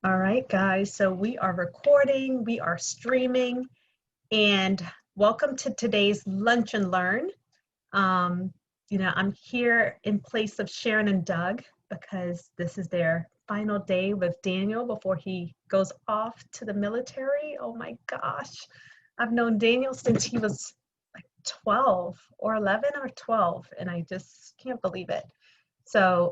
All right, guys, so we are recording, we are streaming, and welcome to today's Lunch and Learn. I'm here in place of Sharon and Doug because this is their final day with Daniel before he goes off to the military. Oh my gosh, I've known Daniel since he was like 12 or 11 or 12, and I just can't believe it. So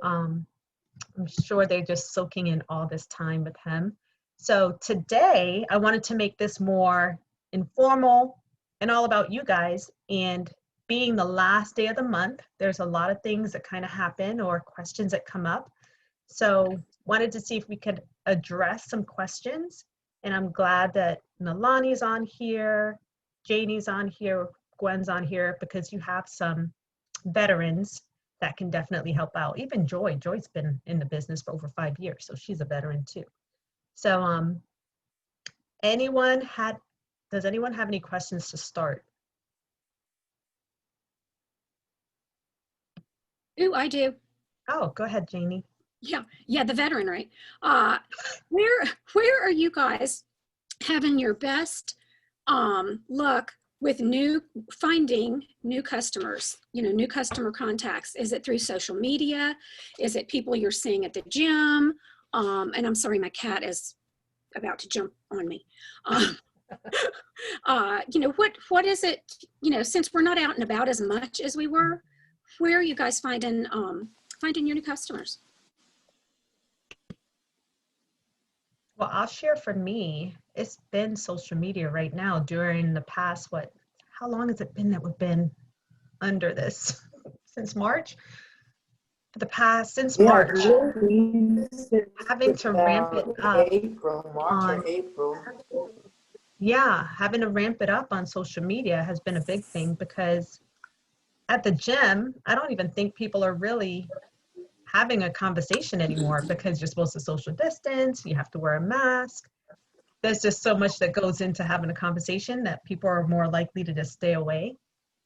I'm sure they're just soaking in all this time with him. So today I wanted to make this more informal and all about you guys. And being the last day of the month, there's a lot of things that kind of happen or questions that come up. So wanted to see if we could address some questions. And I'm glad that Nalani's on here, Janie's on here, Gwen's on here, because you have some veterans that can definitely help out. Even Joy's been in the business for over 5 years, so she's a veteran too. So does anyone have any questions to start? Ooh, I do. Oh, go ahead, Janie. Yeah, the veteran, right? Where are you guys having your best luck with finding new customers, new customer contacts? Is it through social media? Is it people you're seeing at the gym? And I'm sorry, my cat is about to jump on me. What is it, since we're not out and about as much as we were, where are you guys finding your new customers? Well, I'll share for me, it's been social media right now during the past, how long has it been that we've been under this? Since March? Since March, having to ramp it up having to ramp it up on social media has been a big thing, because at the gym, I don't even think people are really having a conversation anymore, because you're supposed to social distance, you have to wear a mask. There's just so much that goes into having a conversation that people are more likely to just stay away.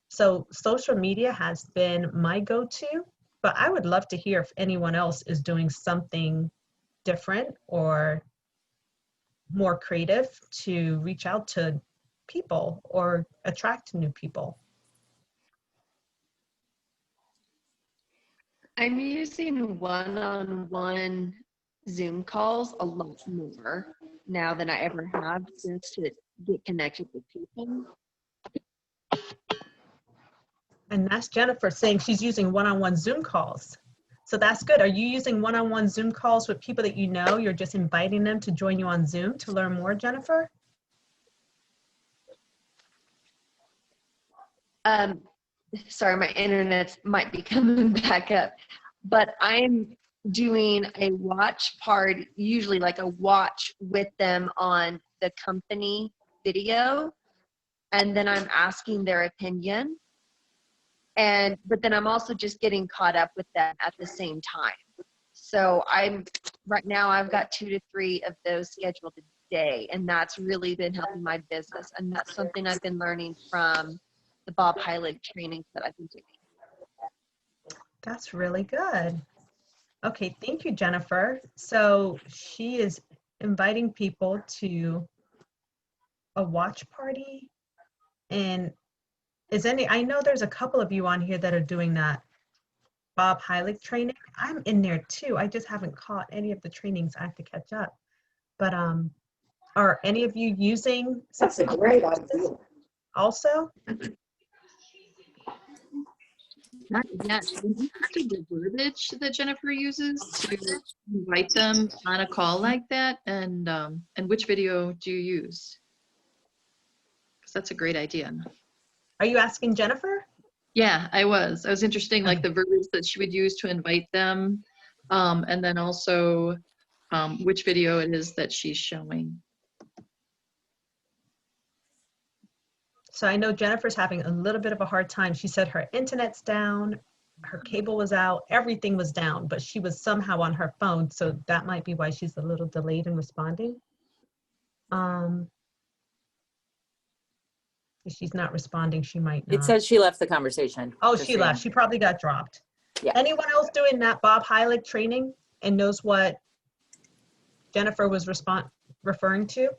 So social media has been my go-to, but I would love to hear if anyone else is doing something different or more creative to reach out to people or attract new people. I'm using one-on-one Zoom calls a lot more now than I ever have since to get connected with people. And that's Jennifer saying she's using one-on-one Zoom calls. So that's good. Are you using one-on-one Zoom calls with people that you know? You're just inviting them to join you on Zoom to learn more, Jennifer? Sorry, my internet might be coming back up, but I'm doing a watch party, usually like a watch with them on the company video, and then I'm asking their opinion. But then I'm also just getting caught up with them at the same time. So right now I've got 2 to 3 of those scheduled a day, and that's really been helping my business. And that's something I've been learning from the Bob Heilig trainings that I've been doing. That's really good. Okay, thank you, Jennifer. So she is inviting people to a watch party. And I know there's a couple of you on here that are doing that Bob Heilig training. I'm in there too. I just haven't caught any of the trainings. I have to catch up. But are any of you using? That's a great idea. Also? Not yet. I'm interested in the verbiage that Jennifer uses to invite them on a call like that, and which video do you use? Because that's a great idea. Are you asking Jennifer? Yeah, I was interested, like the verbiage that she would use to invite them, and then also which video it is that she's showing. So I know Jennifer's having a little bit of a hard time. She said her internet's down, her cable was out, everything was down, but she was somehow on her phone. So that might be why she's a little delayed in responding. If she's not responding, she might not. It says she left the conversation. Oh, she left. She probably got dropped. Yeah. Anyone else doing that Bob Heilig training and knows what Jennifer was referring to?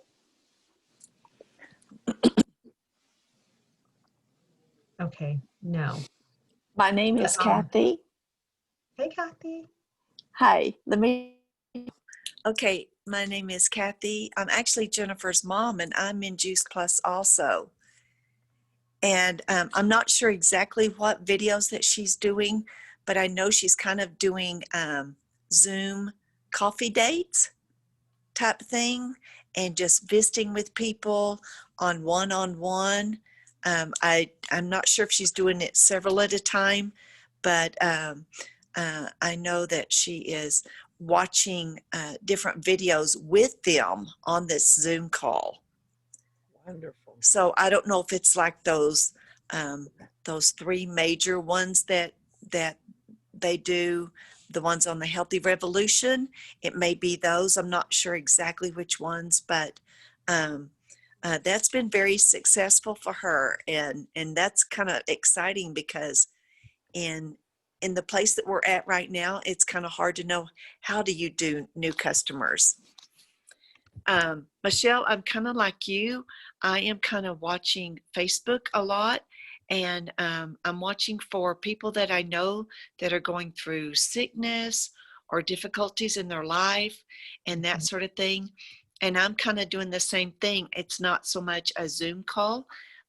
Okay, no. My name But, is Kathy. hey, Kathy. Hi, Okay, my name is Kathy. I'm actually Jennifer's mom, and I'm in Juice Plus also. And I'm not sure exactly what videos that she's doing, but I know she's kind of doing Zoom coffee dates type thing and just visiting with people on one-on-one. I'm not sure if she's doing it several at a time, but I know that she is watching different videos with them on this Zoom call. Wonderful. So I don't know if it's like those three major ones that they do, the ones on the Healthy Revolution. It may be those. I'm not sure exactly which ones, but that's been very successful for her, and that's kind of exciting because in the place that we're at right now, it's kind of hard to know how do you do new customers. Michelle, I'm kind of like you. I am kind of watching Facebook a lot, and I'm watching for people that I know that are going through sickness or difficulties in their life and that sort of thing. And I'm kind of doing the same thing. It's not so much a Zoom call,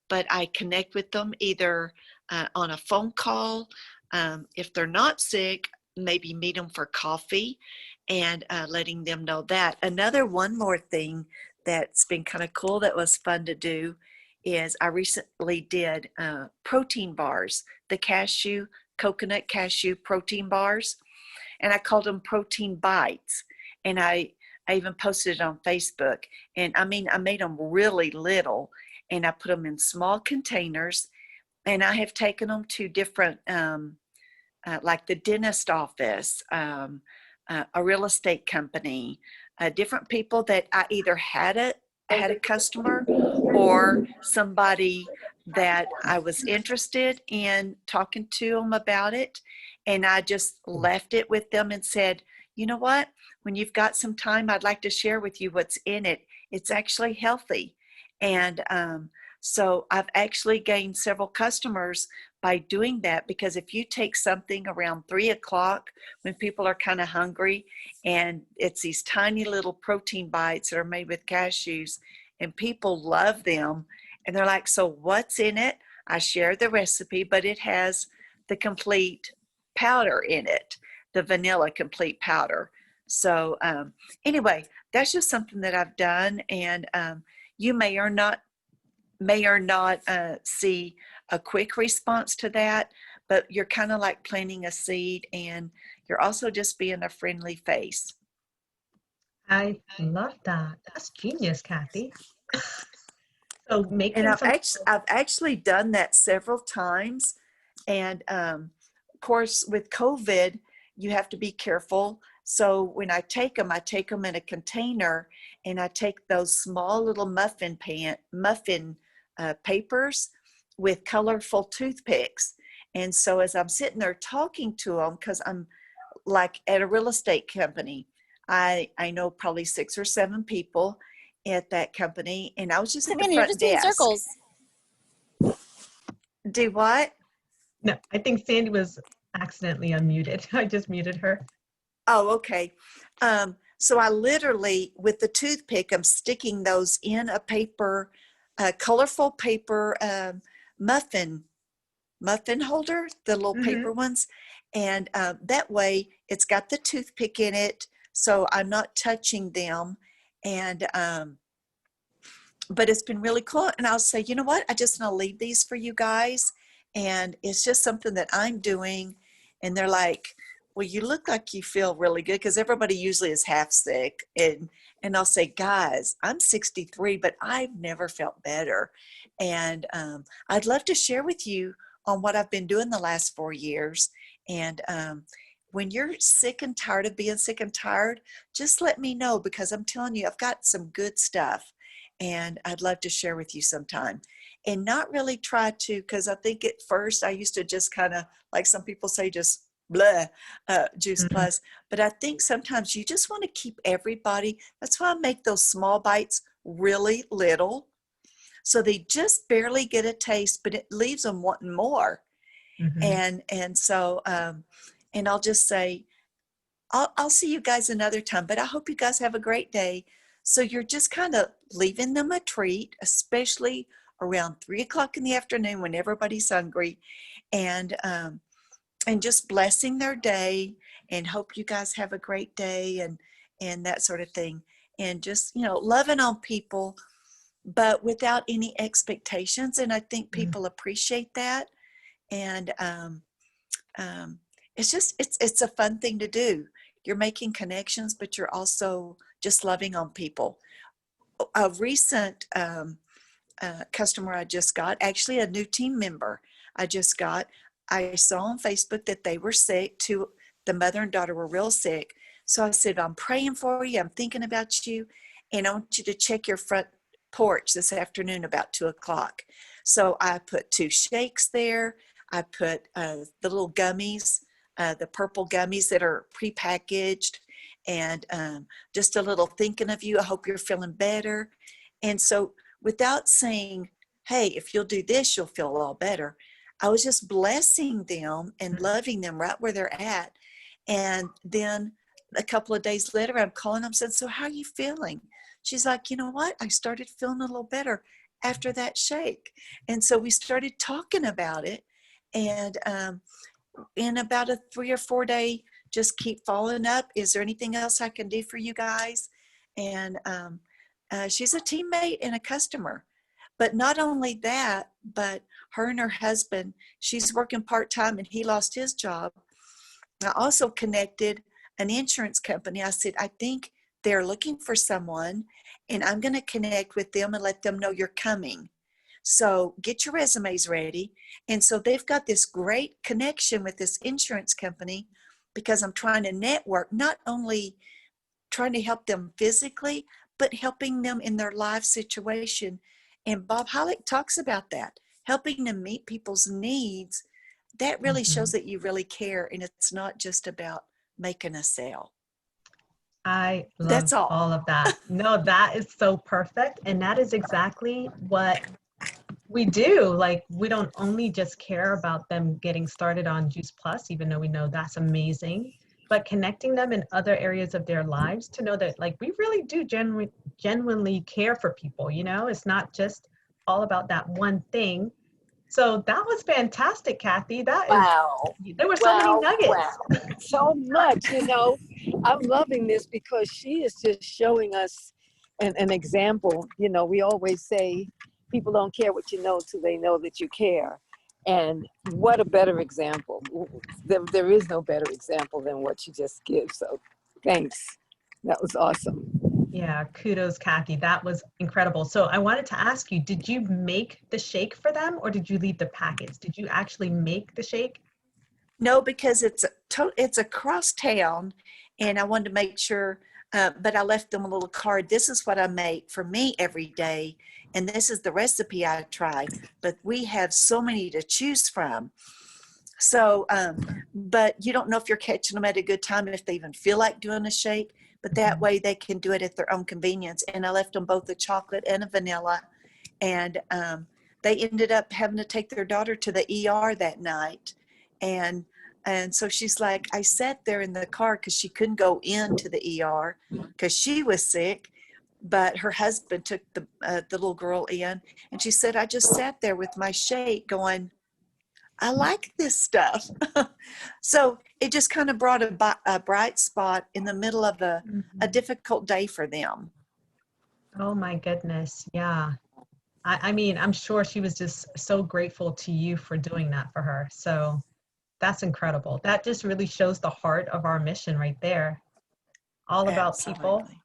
but I connect with them either on a phone call. If they're not sick, maybe meet them for coffee and letting them know that. One more thing that's been kind of cool that was fun to do is I recently did protein bars, the coconut cashew protein bars, and I called them protein bites. And I even posted it on Facebook. And I mean, I made them really little, and I put them in small containers, and I have taken them to different like the dentist office, a real estate company, different people that I either had a customer or somebody that I was interested in talking to them about it. And I just left it with them and said, you know what, when you've got some time, I'd like to share with you what's in it. It's actually healthy. And so I've actually gained several customers by doing that, because if you take something around 3 o'clock when people are kind of hungry, and it's these tiny little protein bites that are made with cashews, and people love them, and they're like, so what's in it? I share the recipe, but it has the complete powder in it, the vanilla complete powder. So anyway, that's just something that I've done, and you may or not see a quick response to that, but you're kind of like planting a seed, and you're also just being a friendly face. I love that. That's genius, Kathy. So making And some. I've actually done that several times. And of course, with COVID, you have to be careful. So when I take them in a container, and I take those small little muffin papers with colorful toothpicks. And so as I'm sitting there talking to them, because I'm like at a real estate company, I know probably 6 or 7 people at that company, and I was just at the You're front just doing desk. circles. Do what? No, I think Sandy was accidentally unmuted. I just muted her. Oh, okay. So I literally, with the toothpick, I'm sticking those in a paper, colorful paper muffin holder, the little paper ones. And that way it's got the toothpick in it, so I'm not touching them. And but it's been really cool. And I'll say, you know what, I just want to leave these for you guys. And it's just something that I'm doing. And they're like, well, you look like you feel really good, because everybody usually is half sick. And I'll say, guys, I'm 63, but I've never felt better. And I'd love to share with you on what I've been doing the last 4 years. And when you're sick and tired of being sick and tired, just let me know, because I'm telling you, I've got some good stuff, and I'd love to share with you sometime. And not really try to, because I think at first I used to just kind of, like some people say, just blah, Juice Mhm. Plus. But I think sometimes you just want to keep everybody. That's why I make those small bites really little, so they just barely get a taste, but it leaves them wanting more. Mhm. And so and I'll just say, I'll see you guys another time, but I hope you guys have a great day. So you're just kind of leaving them a treat, especially around 3 o'clock in the afternoon when everybody's hungry, and just blessing their day, and hope you guys have a great day, and that sort of thing. And just, loving on people, but without any expectations. And I think people appreciate that. And um, it's a fun thing to do. You're making connections, but you're also just loving on people. A recent customer I just got, actually a new team member I just got, I saw on Facebook that they were sick. The mother and daughter were real sick. So I said, I'm praying for you. I'm thinking about you. And I want you to check your front porch this afternoon about 2 o'clock. So I put 2 shakes there. I put the little gummies, the purple gummies that are prepackaged, and just a little thinking of you. I hope you're feeling better. And so without saying, hey, if you'll do this, you'll feel all better, I was just blessing them and loving them right where they're at. And then a couple of days later, I'm calling them, saying, so how are you feeling? She's like, you know what? I started feeling a little better after that shake. And so we started talking about it. And in about a 3 or 4 day, just keep following up. Is there anything else I can do for you guys? And she's a teammate and a customer. But not only that, but her and her husband, she's working part-time and he lost his job. I also connected an insurance company. I said, I think they're looking for someone, and I'm going to connect with them and let them know you're coming. So get your resumes ready. And so they've got this great connection with this insurance company, because I'm trying to network, not only trying to help them physically, but helping them in their life situation. And Bob Hollick talks about that, helping them meet people's needs. That really shows that you really care, and it's not just about making a sale. I love That's all. all of that. No, that is so perfect. And that is exactly what we do. Like, we don't only just care about them getting started on Juice Plus, even though we know that's amazing, but connecting them in other areas of their lives to know that, like, we really do genuinely care for people. It's not just all about that one thing. So that was fantastic, Kathy. Wow. There were so many Wow. nuggets. Wow. So much, I'm loving this because she is just showing us an example. We always say people don't care what you know till they know that you care. And what a better example. There is no better example than what you just give. So thanks. That was awesome. Yeah, kudos, Kathy. That was incredible. So I wanted to ask you, did you make the shake for them, or did you leave the packets? Did you actually make the shake? No, because it's across town, and I wanted to make sure, but I left them a little card. This is what I make for me every day, and this is the recipe I tried. But we have so many to choose from. So, but you don't know if you're catching them at a good time, if they even feel like doing a shake, but that way they can do it at their own convenience. And I left them both a chocolate and a vanilla. And they ended up having to take their daughter to the ER that night. And so she's like, I sat there in the car because she couldn't go into the ER because she was sick. But her husband took the little girl in, and she said, I just sat there with my shake going, I like this stuff. So it just kind of brought a bright spot in the middle of a difficult day for them. Oh my goodness. Yeah. I mean, I'm sure she was just so grateful to you for doing that for her. So that's incredible. That just really shows the heart of our mission right there. All about people. Absolutely.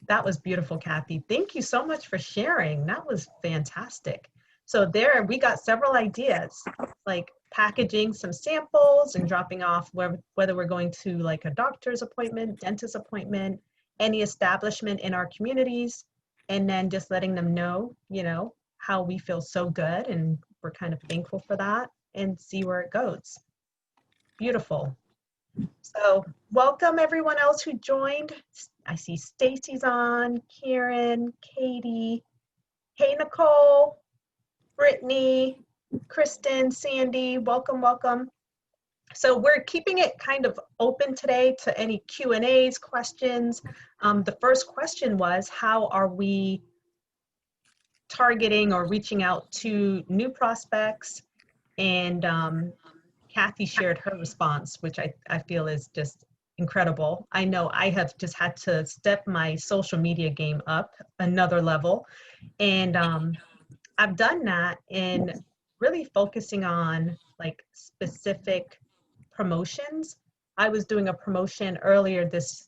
That was beautiful, Kathy. Thank you so much for sharing. That was fantastic. So there, we got several ideas, like packaging some samples and dropping off whether we're going to like a doctor's appointment, dentist appointment, any establishment in our communities, and then just letting them know, how we feel so good and we're kind of thankful for that, and see where it goes. Beautiful. So welcome everyone else who joined. I see Stacy's on, Karen, Katie. Hey, Nicole, Brittany, Kristen, Sandy, welcome, welcome. So we're keeping it kind of open today to any Q&As, questions. The first question was, how are we targeting or reaching out to new prospects? And Kathy shared her response, which I feel is just incredible. I know I have just had to step my social media game up another level. And I've done that in really focusing on like specific promotions. I was doing a promotion earlier this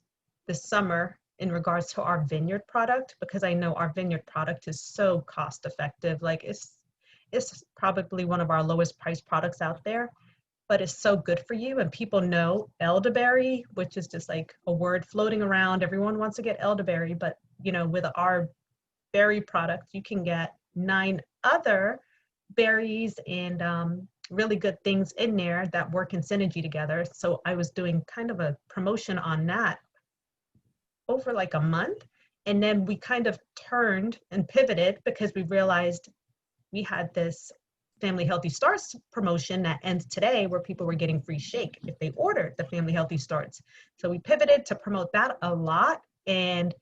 summer in regards to our Vineyard product, because I know our Vineyard product is so cost effective. Like it's probably one of our lowest priced products out there, but it's so good for you. And people know elderberry, which is just like a word floating around. Everyone wants to get elderberry, but you know, with our berry product, you can get 9 other berries and really good things in there that work in synergy together. So I was doing kind of a promotion on that over like a month. And then we kind of turned and pivoted because we realized we had this Family Healthy Starts promotion that ends today, where people were getting free shake if they ordered the Family Healthy Starts. So we pivoted to promote that a lot, and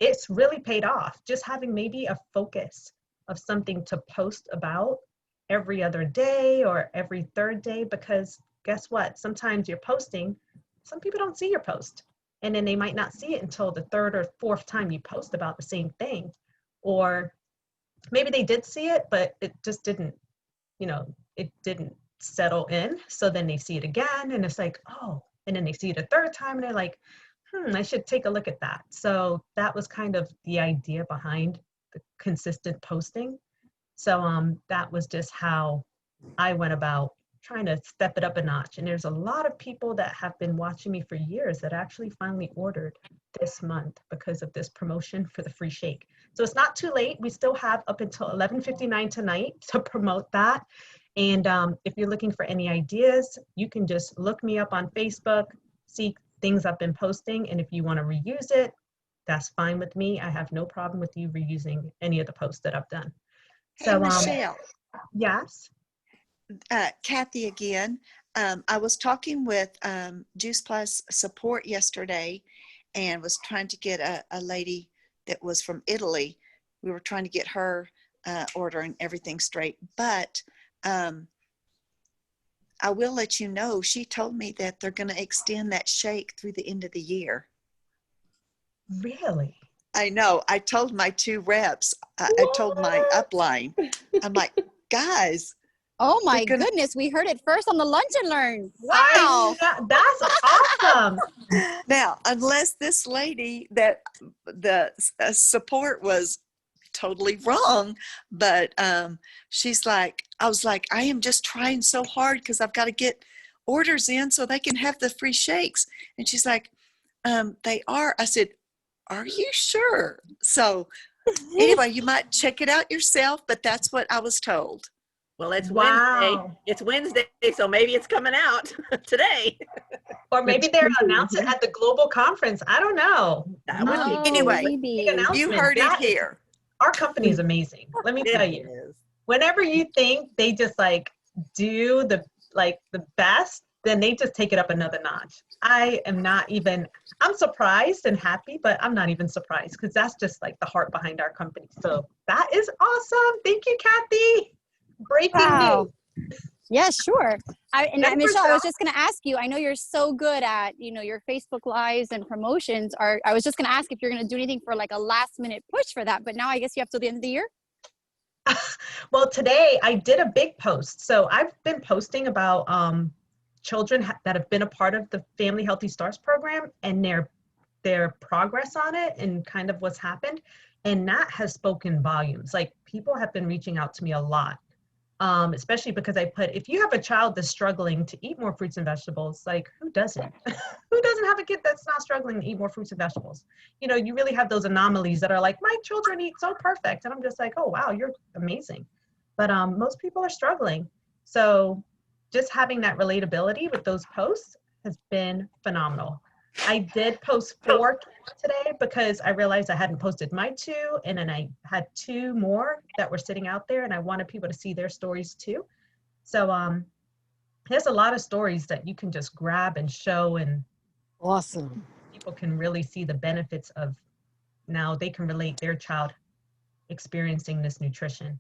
it's really paid off. Just having maybe a focus of something to post about every other day or every third day, because guess what? Sometimes you're posting, some people don't see your post, and then they might not see it until the 3rd or 4th time you post about the same thing. Or maybe they did see it, but it just didn't, you know, it didn't settle in. So then they see it again and it's like, oh, and then they see it a 3rd time and they're like, I should take a look at that. So that was kind of the idea behind the consistent posting. So that was just how I went about trying to step it up a notch. And there's a lot of people that have been watching me for years that actually finally ordered this month because of this promotion for the free shake. So it's not too late. We still have up until 11:59 tonight to promote that. And if you're looking for any ideas, you can just look me up on Facebook, see things I've been posting. And if you want to reuse it, that's fine with me. I have no problem with you reusing any of the posts that I've done. Hey, So, Michelle, yes. Kathy again. I was talking with Juice Plus support yesterday and was trying to get a lady that was from Italy. We were trying to get her order and everything straight. But I will let you know, she told me that they're going to extend that shake through the end of the year. Really? I know. I told my 2 reps, I told my upline, I'm like, guys. Oh my goodness, we heard it first on the Lunch and Learn. Wow. That's awesome. Now, unless this lady that the support was totally wrong, but she's like, I was like, I am just trying so hard because I've got to get orders in so they can have the free shakes. And she's like, they are. I said, are you sure? So anyway, you might check it out yourself, but that's what I was told. Well, it's Wow. Wednesday. It's Wednesday, so maybe it's coming out today. Or maybe they're announcing it at the global conference. I don't know. That would be Anyway, maybe. Big announcement. You heard it That is- here. Our company is amazing. Let me tell you. It is. Whenever you think they just like do the best, then they just take it up another notch. I am not even, I'm surprised and happy, but I'm not even surprised because that's just like the heart behind our company. So that is awesome. Thank you, Kathy. Breaking Wow. news. Yeah, sure. Jennifer, Michelle, I was just going to ask you, I know you're so good at, your Facebook Lives and promotions. I was just going to ask if you're going to do anything for like a last minute push for that, but now I guess you have till the end of the year? Well, today I did a big post. So I've been posting about children that have been a part of the Family Healthy Starts program and their progress on it and kind of what's happened. And that has spoken volumes. Like people have been reaching out to me a lot. Especially because I put, if you have a child that's struggling to eat more fruits and vegetables, like who doesn't? Who doesn't have a kid that's not struggling to eat more fruits and vegetables? You really have those anomalies that are like, my children eat so perfect. And I'm just like, oh, wow, you're amazing. But most people are struggling. So just having that relatability with those posts has been phenomenal. I did post 4 today because I realized I hadn't posted my 2, and then I had 2 more that were sitting out there, and I wanted people to see their stories too. So there's a lot of stories that you can just grab and show, and Awesome. people can really see the benefits of, now they can relate their child experiencing this nutrition.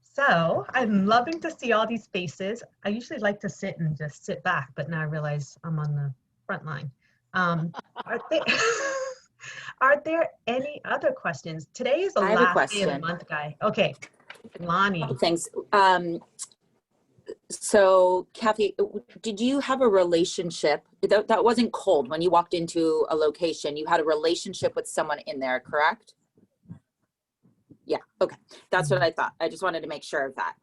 So I'm loving to see all these faces. I usually like to sit and just sit back, but now I realize I'm on the front line. Are there, are there any other questions? Today is the I have a last day of the question. month, guy. Okay, Lonnie. Thanks. So Kathy, did you have a relationship that wasn't cold when you walked into a location? You had a relationship with someone in there, correct? Yeah, okay. That's what I thought. I just wanted to make sure of that.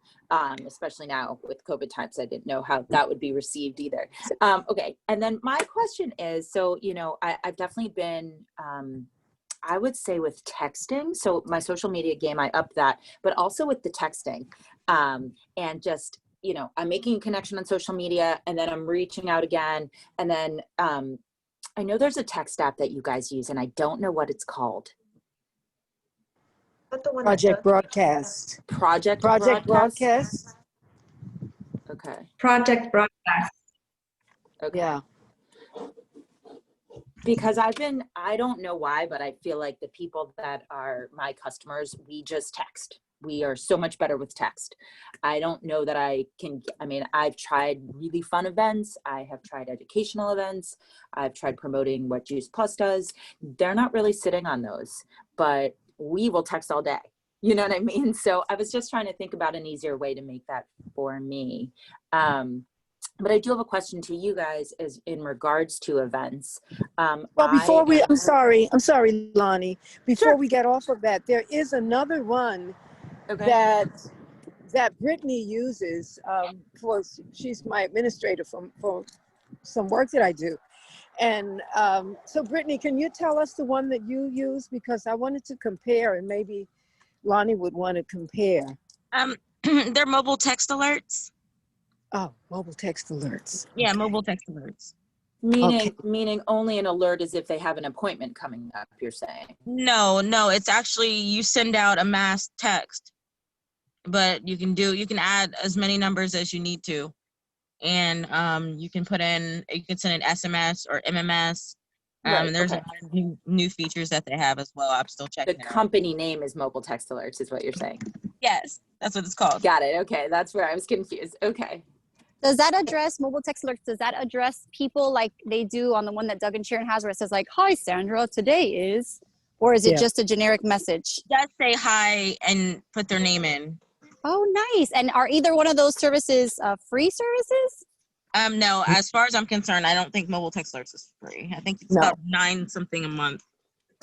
Especially now with COVID times, I didn't know how that would be received either. Okay, and then my question is, so, you know, I've definitely been, I would say with texting, so my social media game, I upped that, but also with the texting, and just, you know, I'm making a connection on social media, and then I'm reaching out again, and then I know there's a text app that you guys use, and I don't know what it's called. But the one Project Broadcast. Project Broadcast. Okay. Project Broadcast. Okay. Yeah. Because I don't know why, but I feel like the people that are my customers, we just text. We are so much better with text. I don't know that I mean, I've tried really fun events. I have tried educational events. I've tried promoting what Juice Plus does. They're not really sitting on those, but we will text all day. You know what I mean? So I was just trying to think about an easier way to make that for me. But I do have a question to you guys is in regards to events. Well, before I'm sorry, Lonnie. Before Sure. we get off of that, there is another one Okay. that Brittany uses she's my administrator for some work that I do. And so Brittany, can you tell us the one that you use? Because I wanted to compare, and maybe Lonnie would want to compare. They're mobile text alerts. Oh, mobile text alerts. Yeah, mobile text alerts. Meaning only an alert as if they have an appointment coming up, you're saying? No, it's actually you send out a mass text, but you can add as many numbers as you need to. And you can send an SMS or MMS. Right, And there's okay. a lot of new features that they have as well. I'm still checking The it out. company name is Mobile Text Alerts is what you're saying? Yes, that's what it's called. Got it. Okay, that's where I was confused. Okay. Does that address mobile text alerts? Does that address people like they do on the one that Doug and Sharon has, where it says like, "Hi, Sandra, today is," or is it just a generic message? Just say hi and put their name in. Oh, nice. And are either one of those services free services? No, as far as I'm concerned, I don't think mobile text alerts is free. I think it's about $9 something a month.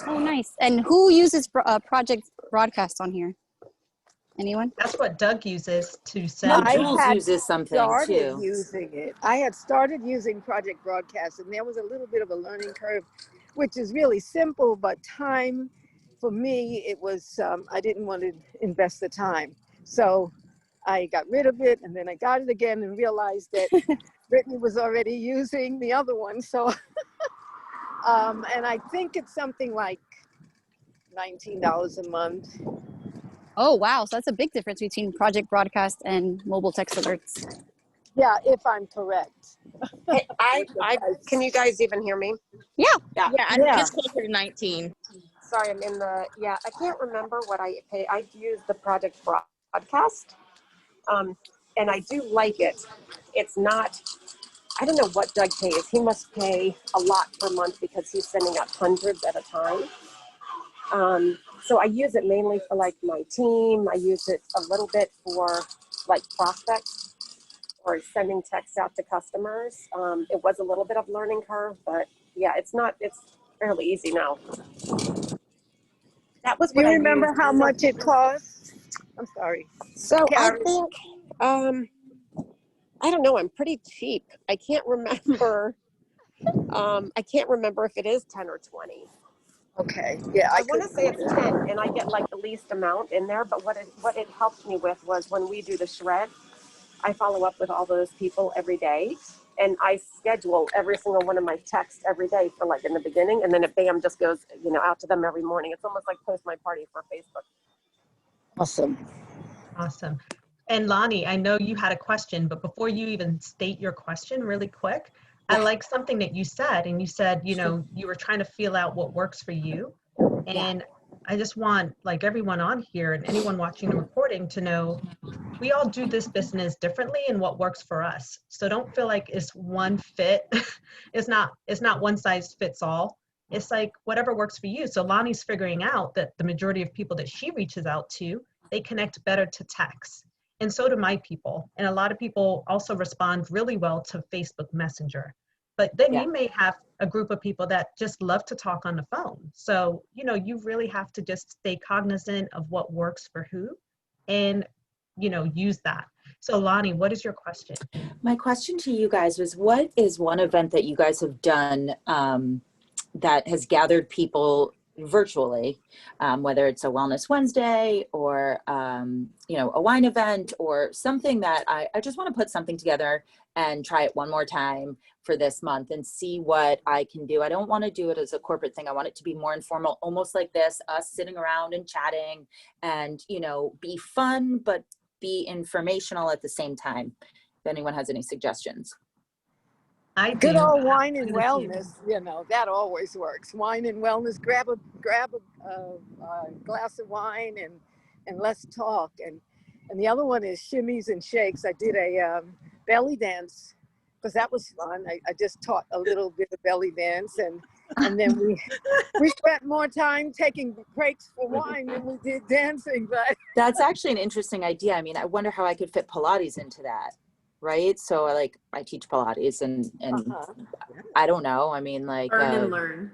Oh, nice. And who uses Project Broadcast on here? Anyone? That's what Doug uses to sell. No, Jules uses something too. Using it. I had started using Project Broadcast, and there was a little bit of a learning curve, which is really simple, but time for me, it was, I didn't want to invest the time. So I got rid of it, and then I got it again and realized that Brittany was already using the other one. So, and I think it's something like $19 a month. Oh, wow. So that's a big difference between Project Broadcast and mobile text alerts. Yeah, if I'm correct. Hey, can you guys even hear me? Yeah. I think it's closer to 19. Sorry, I'm in the, I can't remember what I pay. I use the Project Broadcast, and I do like it. It's not, I don't know what Doug pays. He must pay a lot per month because he's sending out hundreds at a time. So I use it mainly for like my team. I use it a little bit for like prospects or sending texts out to customers. It was a little bit of learning curve, but yeah, it's fairly easy now. That was Do what you I remember used. how much it costs? I'm sorry. So Karen. I think, I don't know, I'm pretty cheap. I can't remember. I can't remember if it is 10 or 20. Okay. Yeah, I want to say it's 10, and I get like the least amount in there. But what it helped me with was when we do the shred, I follow up with all those people every day. And I schedule every single one of my texts every day for like in the beginning. And then it bam just goes, you know, out to them every morning. It's almost like Post My Party for Facebook. Awesome. Awesome. And Lonnie, I know you had a question, but before you even state your question really quick, I like something that you said. And you said, you know, you were trying to feel out what works for you. And I just want like everyone on here and anyone watching the recording to know we all do this business differently and what works for us. So don't feel like it's one fit. It's not one size fits all. It's like whatever works for you. So Lonnie's figuring out that the majority of people that she reaches out to, they connect better to text. And so do my people. And a lot of people also respond really well to Facebook Messenger. But then you may have a group of people that just love to talk on the phone. So, you know, you really have to just stay cognizant of what works for who and, you know, use that. So Lonnie, what is your question? My question to you guys was, what is one event that you guys have done that has gathered people virtually, whether it's a Wellness Wednesday or, you know, a wine event or something that I just want to put something together and try it one more time for this month and see what I can do. I don't want to do it as a corporate thing. I want it to be more informal, almost like this, us sitting around and chatting and, you know, be fun, but be informational at the same time. If anyone has any suggestions. I Good do. old wine and wellness, you know, that always works. Wine and wellness, grab a glass of wine and let's talk. And the other one is shimmies and shakes. I did a belly dance because that was fun. I just taught a little bit of belly dance and then we spent more time taking breaks for wine than we did dancing. But that's actually an interesting idea. I mean, I wonder how I could fit Pilates into that. Right. So I teach Pilates and I don't know. I mean, like burn and learn.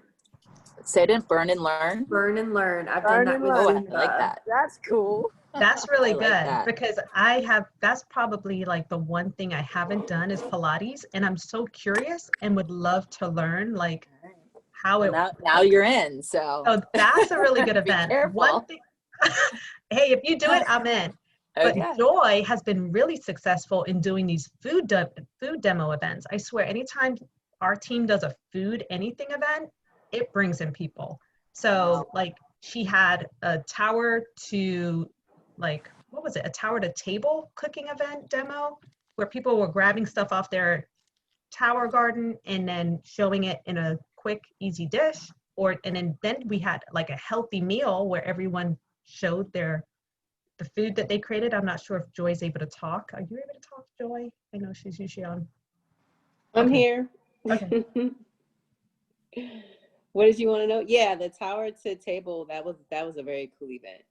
Say it in burn and learn. Burn and learn. I've done that with I like that. That's cool. That's really good like because that's probably like the one thing I haven't done is Pilates. And I'm so curious and would love to learn like how it now you're in. So that's a really good event. One thing, hey, if you do it, I'm in. But Joy has been really successful in doing these food demo events. I swear, anytime our team does a food anything event, it brings in people. So like she had a tower to like, what was it? A tower to table cooking event demo where people were grabbing stuff off their tower garden and then showing it in a quick, easy dish. And then we had like a healthy meal where everyone showed the food that they created. I'm not sure if Joy's able to talk. Are you able to talk, Joy? I know she's usually on. I'm here. Okay. What did you want to know? Yeah, the tower to table, that was a very cool event.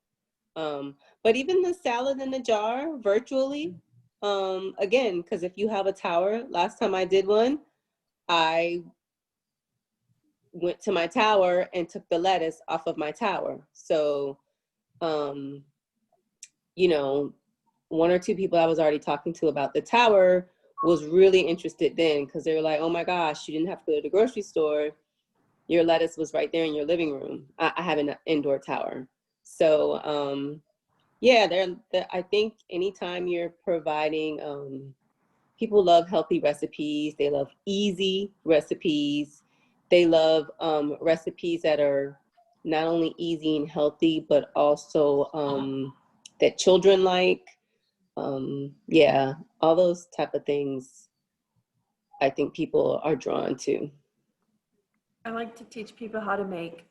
But even the salad in the jar virtually, again, because if you have a tower, last time I did one, I went to my tower and took the lettuce off of my tower. So, you know, one or two people I was already talking to about the tower was really interested then because they were like, oh my gosh, you didn't have to go to the grocery store. Your lettuce was right there in your living room. I have an indoor tower. So yeah, I think anytime you're providing, people love healthy recipes. They love easy recipes. They love recipes that are not only easy and healthy, but also that children like. Yeah, all those type of things I think people are drawn to. I like to teach people how to make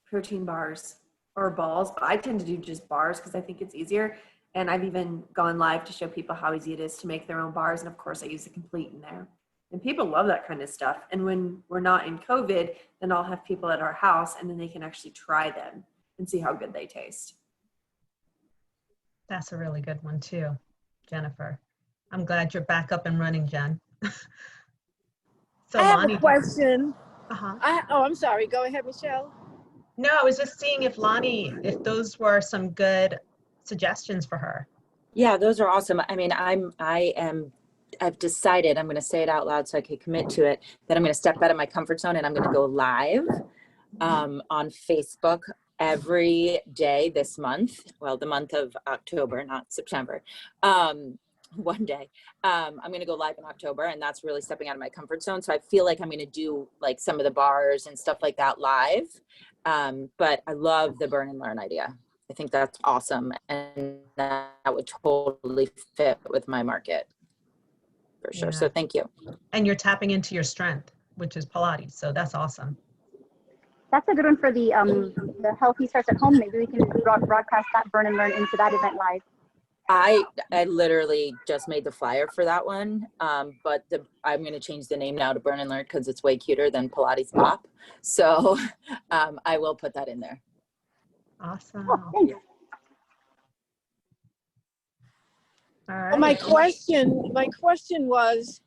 protein bars or balls, but I tend to do just bars because I think it's easier. And I've even gone live to show people how easy it is to make their own bars. And of course I use the complete in there. And people love that kind of stuff. And when we're not in COVID, then I'll have people at our house and then they can actually try them and see how good they taste. That's a really good one too, Jennifer. I'm glad you're back up and running, Jen. So I have Lonnie, a question. Uh-huh. I'm sorry. Go ahead, Michelle. No, I was just seeing if Lonnie, if those were some good suggestions for her. Yeah, those are awesome. I mean, I've decided, I'm going to say it out loud so I can commit to it, that I'm going to step out of my comfort zone and I'm going to go live on Facebook every day this month. Well, the month of October, not September. one day. I'm going to go live in October, and that's really stepping out of my comfort zone. So I feel like I'm going to do like some of the bars and stuff like that live. But I love the burn and learn idea. I think that's awesome. And that would totally fit with my market for sure. Yeah. So thank you. And you're tapping into your strength, which is Pilates. So that's awesome. That's a good one for the Healthy Starts at Home. Maybe we can broadcast that burn and learn into that event live. I literally just made the flyer for that one, but I'm going to change the name now to Burn and Learn because it's way cuter than Pilates Pop. So I will put that in there. Awesome. Oh, thanks. All Well, right. my question was,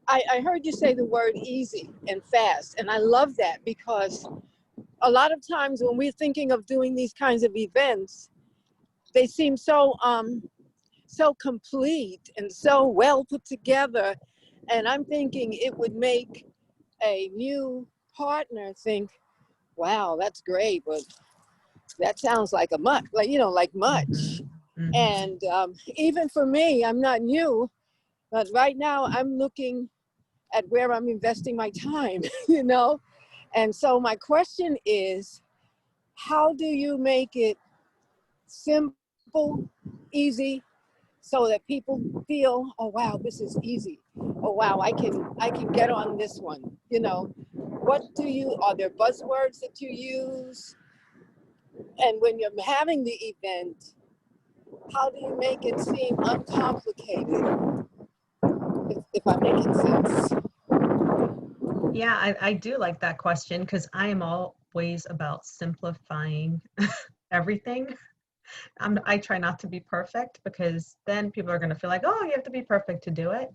I heard you say the word easy and fast, and I love that because a lot of times when we're thinking of doing these kinds of events, they seem so complete and so well put together, and I'm thinking it would make a new partner think, wow, that's great, but that sounds like much. Mm-hmm. And even for me, I'm not new, but right now I'm looking at where I'm investing my time, you know? And so my question is, how do you make it simple, easy, so that people feel, oh wow, this is easy. Oh wow, I can get on this one. You know, are there buzzwords that you use? And when you're having the event, how do you make it seem uncomplicated? If I'm making sense. Yeah, I do like that question because I am always about simplifying everything. I try not to be perfect because then people are going to feel like, oh, you have to be perfect to do it.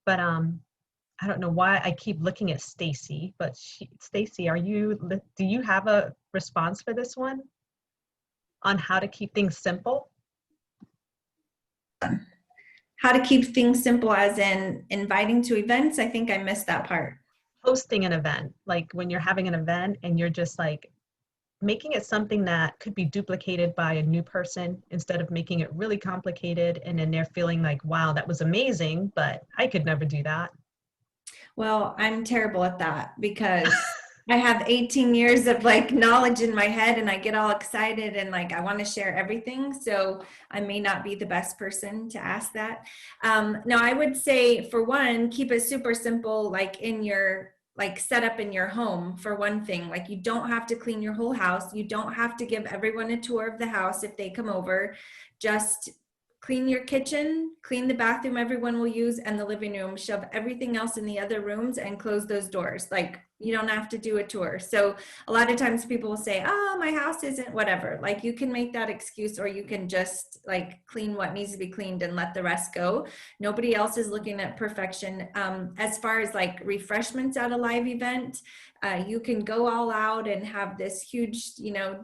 But I don't know why I keep looking at Stacy, but Stacy, do you have a response for this one on how to keep things simple? How to keep things simple as in inviting to events? I think I missed that part. Hosting an event, like when you're having an event and you're just like making it something that could be duplicated by a new person instead of making it really complicated and then they're feeling like, wow, that was amazing, but I could never do that. Well, I'm terrible at that because I have 18 years of like knowledge in my head and I get all excited and like I want to share everything. So I may not be the best person to ask that. No, I would say for one, keep it super simple, like in your set up in your home for one thing. Like you don't have to clean your whole house. You don't have to give everyone a tour of the house if they come over. Just clean your kitchen, clean the bathroom everyone will use and the living room, shove everything else in the other rooms and close those doors. Like you don't have to do a tour. So a lot of times people will say, oh, my house isn't whatever. Like you can make that excuse or you can just like clean what needs to be cleaned and let the rest go. Nobody else is looking at perfection. As far as like refreshments at a live event, you can go all out and have this huge,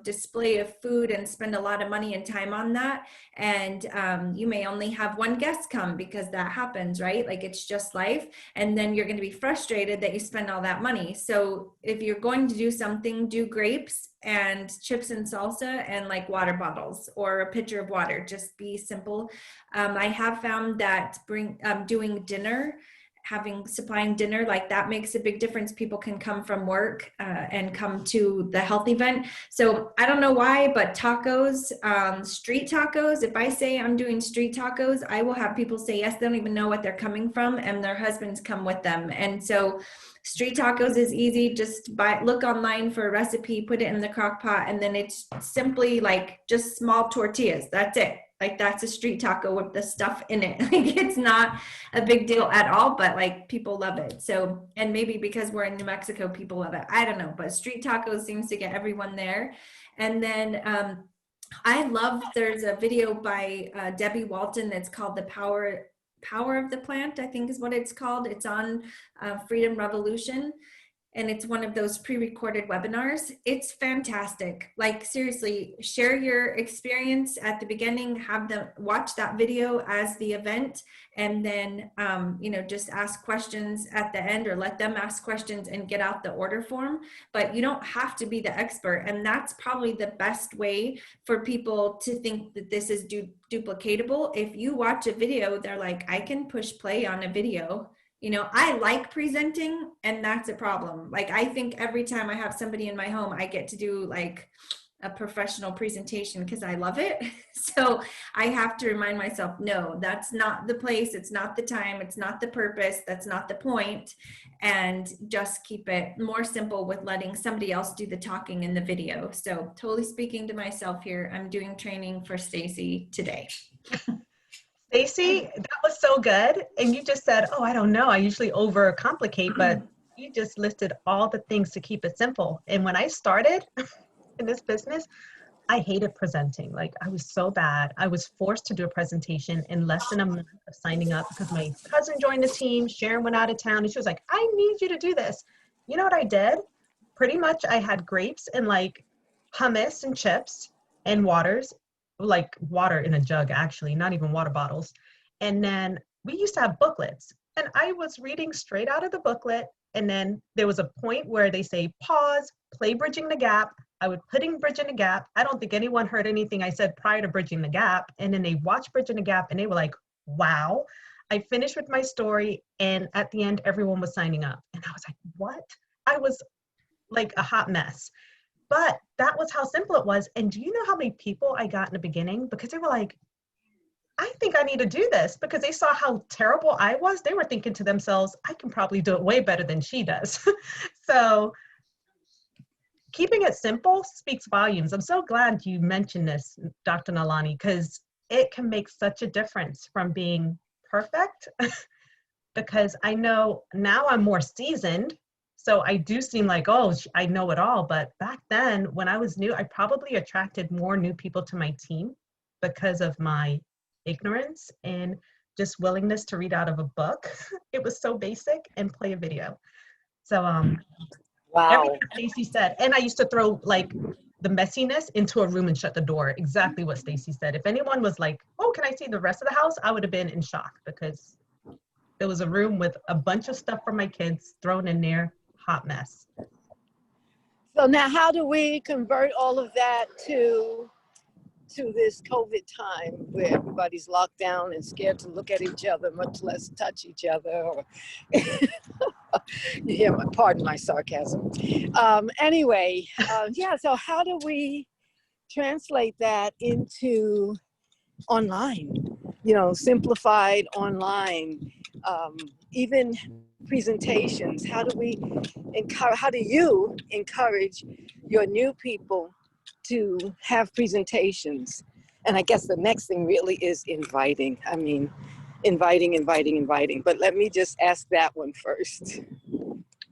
display of food and spend a lot of money and time on that. And you may only have one guest come because that happens, right? Like it's just life. And then you're going to be frustrated that you spend all that money. So if you're going to do something, do grapes and chips and salsa and like water bottles or a pitcher of water. Just be simple. I have found that doing dinner, supplying dinner, like that makes a big difference. People can come from work and come to the health event. So I don't know why, but tacos, street tacos, if I say I'm doing street tacos, I will have people say yes, they don't even know what they're coming from and their husbands come with them. And so street tacos is easy. Just look online for a recipe, put it in the crock pot, and then it's simply like just small tortillas. That's it. Like that's a street taco with the stuff in it. Like it's not a big deal at all, but like people love it. So, and maybe because we're in New Mexico, people love it. I don't know, but street tacos seems to get everyone there. And then there's a video by Debbie Walton that's called The Power of the Plant, I think is what it's called. It's on Freedom Revolution. and it's one of those pre-recorded webinars. It's fantastic. Like seriously, share your experience at the beginning, have them watch that video as the event, and then just ask questions at the end, or let them ask questions and get out the order form. But you don't have to be the expert, and that's probably the best way for people to think that this is duplicatable. If you watch a video, they're like, I can push play on a video. I like presenting, and that's a problem. Like, I think every time I have somebody in my home, I get to do like a professional presentation because I love it. So I have to remind myself, no, that's not the place. It's not the time. It's not the purpose. That's not the point. And just keep it more simple with letting somebody else do the talking in the video. So totally speaking to myself here, I'm doing training for Stacy today. Stacy, that was so good. And you just said, oh, I don't know. I usually overcomplicate, but you just listed all the things to keep it simple. And when I started in this business, I hated presenting. Like, I was so bad. I was forced to do a presentation in less than a month of signing up because my cousin joined the team. Sharon went out of town and she was like, I need you to do this. You know what I did? Pretty much I had grapes and like hummus and chips and waters, like water in a jug, actually, not even water bottles. And then we used to have booklets, and I was reading straight out of the booklet. And then there was a point where they say, pause, play Bridging the Gap. I would put in Bridging the Gap. I don't think anyone heard anything I said prior to Bridging the Gap. And then they watched Bridging the Gap and they were like, wow. I finished with my story, and at the end, everyone was signing up. And I was like, what? I was like a hot mess. But that was how simple it was. And do you know how many people I got in the beginning? Because they were like, I think I need to do this, because they saw how terrible I was. They were thinking to themselves, I can probably do it way better than she does. So keeping it simple speaks volumes. I'm so glad you mentioned this, Dr. Nalani, because it can make such a difference from being perfect. Because I know now I'm more seasoned. So I do seem like, oh, I know it all. But back then, when I was new, I probably attracted more new people to my team because of my ignorance and just willingness to read out of a book. It was so basic, and play a video. So wow. Everything Stacy said. And I used to throw like the messiness into a room and shut the door. Exactly what Stacy said. If anyone was like, oh, can I see the rest of the house? I would have been in shock, because there was a room with a bunch of stuff for my kids thrown in there. Hot mess. So now how do we convert all of that to this COVID time where everybody's locked down and scared to look at each other, much less touch each other? Or yeah, pardon my sarcasm. Anyway, yeah, so how do we translate that into online, simplified online, even presentations? How do you encourage your new people to have presentations? And I guess the next thing really is inviting. I mean, inviting. But let me just ask that one first.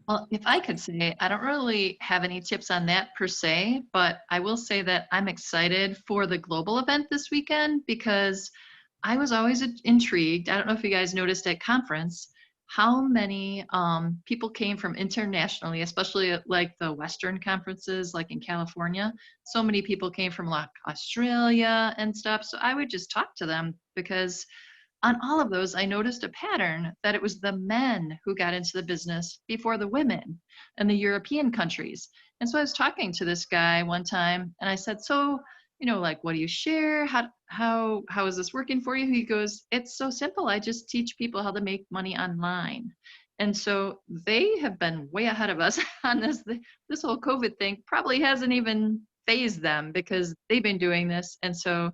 Well, if I could say, I don't really have any tips on that per se, but I will say that I'm excited for the global event this weekend, because I was always intrigued. I don't know if you guys noticed at conference how many people came from internationally, especially at like the Western conferences, like in California. So many people came from like Australia and stuff. So I would just talk to them, because on all of those, I noticed a pattern that it was the men who got into the business before the women in the European countries. And so I was talking to this guy one time, and I said, so, like, what do you share? How is this working for you? He goes, it's so simple. I just teach people how to make money online. And so they have been way ahead of us on this. This whole COVID thing probably hasn't even phased them, because they've been doing this. And so,